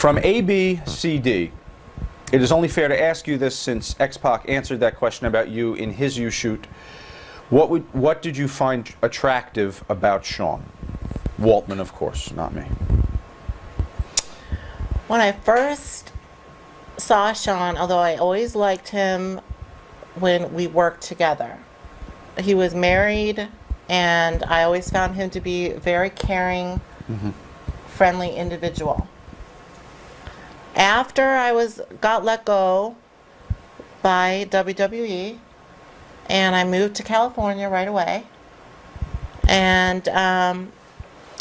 From ABCD, it is only fair to ask you this since X-Pac answered that question about you in his U-Shoot. What did you find attractive about Sean? Waltman, of course, not me. When I first saw Sean, although I always liked him when we worked together, he was married, and I always found him to be a very caring, friendly individual. After I got let go by WWE, and I moved to California right away, and I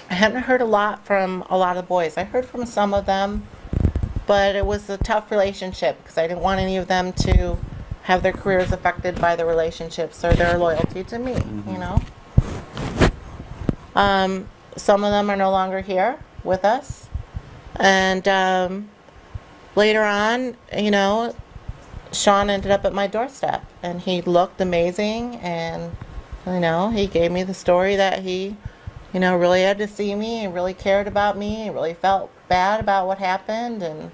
hadn't heard a lot from a lot of the boys. I heard from some of them, but it was a tough relationship because I didn't want any of them to have their careers affected by the relationships or their loyalty to me, you know. Some of them are no longer here with us, and later on, you know, Sean ended up at my doorstep, and he looked amazing, and, you know, he gave me the story that he, you know, really had to see me and really cared about me and really felt bad about what happened, and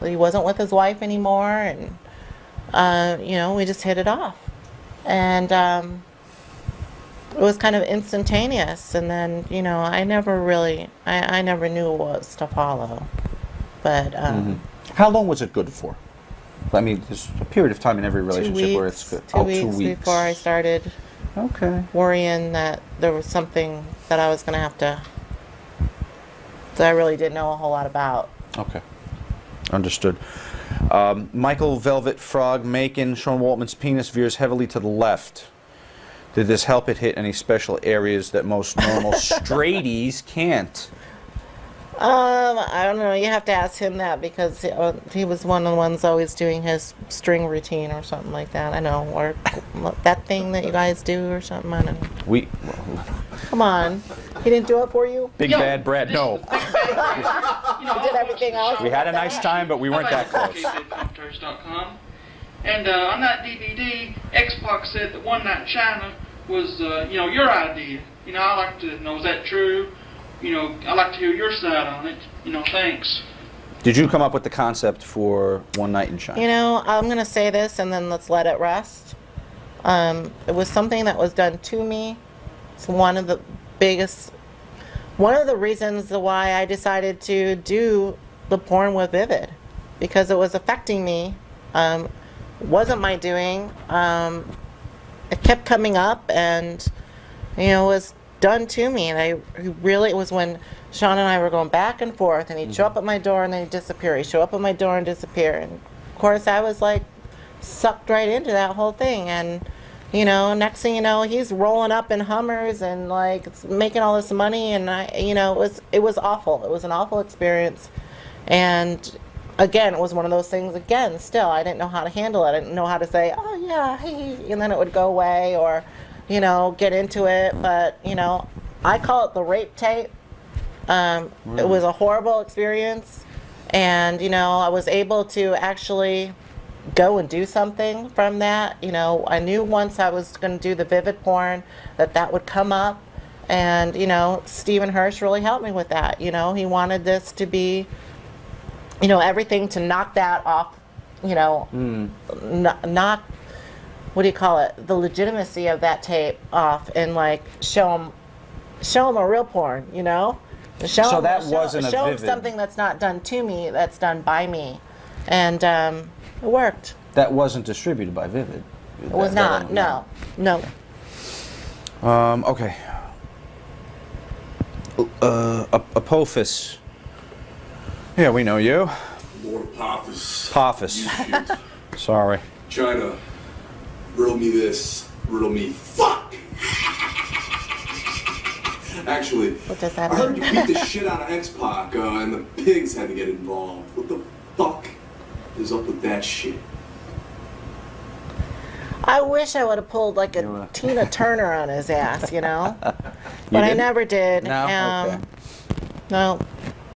he wasn't with his wife anymore, and, you know, we just hit it off. And it was kind of instantaneous, and then, you know, I never knew what was to follow. But, how long was it good for? I mean, there's a period of time in every relationship where it's good. 2 weeks before I started worrying that there was something that I was going to have to, that I really didn't know a whole lot about. Okay. Understood. Michael Velvet Frog Macon, Sean Waltman's penis veers heavily to the left. Did this help it hit any special areas that most normal straighties can't? I don't know. You have to ask him that because he was one of the ones always doing his string routine or something like that. I know, or that thing that you guys do or something. I don't know. Come on, he didn't do it for you. Big Bad Brad, no. He did everything else. We had a nice time, but we weren't that close. And on that DVD, X-Pac said that One Night in Chyna was, you know, your idea. You know, I like to know, is that true? You know, I'd like to hear your side on it. You know, thanks. Did you come up with the concept for One Night in Chyna? You know, I'm going to say this and then let's let it rest. It was something that was done to me. It's one of the reasons why I decided to do the porn with Vivid. Because it was affecting me. It wasn't my doing. It kept coming up and, you know, it was done to me, and it was when Sean and I were going back and forth, and he'd show up at my door and then he'd disappear. He'd show up at my door and disappear, and of course I was like sucked right into that whole thing. And you know, next thing you know, he's rolling up in Hummers and like making all this money, and you know, it was awful. It was an awful experience, and again, it was one of those things. Again, still, I didn't know how to handle it. I didn't know how to say, oh yeah, hey, and then it would go away, or you know, get into it. But you know, I call it the rape tape. It was a horrible experience, and you know, I was able to actually go and do something from that. You know, I knew once I was going to do the Vivid porn that would come up, and you know, Stephen Hirsch really helped me with that. You know, he wanted this to be, you know, everything to knock that off. You know, knock. What do you call it? The legitimacy of that tape off, and like show them a real porn, you know? Show them something that's not done to me, that's done by me, and it worked. That wasn't distributed by Vivid. It was not. No. Okay. Apophis. Yeah, we know you. Lord Apophis. Apophis. Sorry. Chyna. Riddle me this, riddle me fuck! Actually, what does that I heard mean? you beat the shit out of X-Pac, and the pigs had to get involved. What the fuck is up with that shit? I wish I would have pulled like a Tina Turner on his ass, you know? But I never did. No? Okay. No.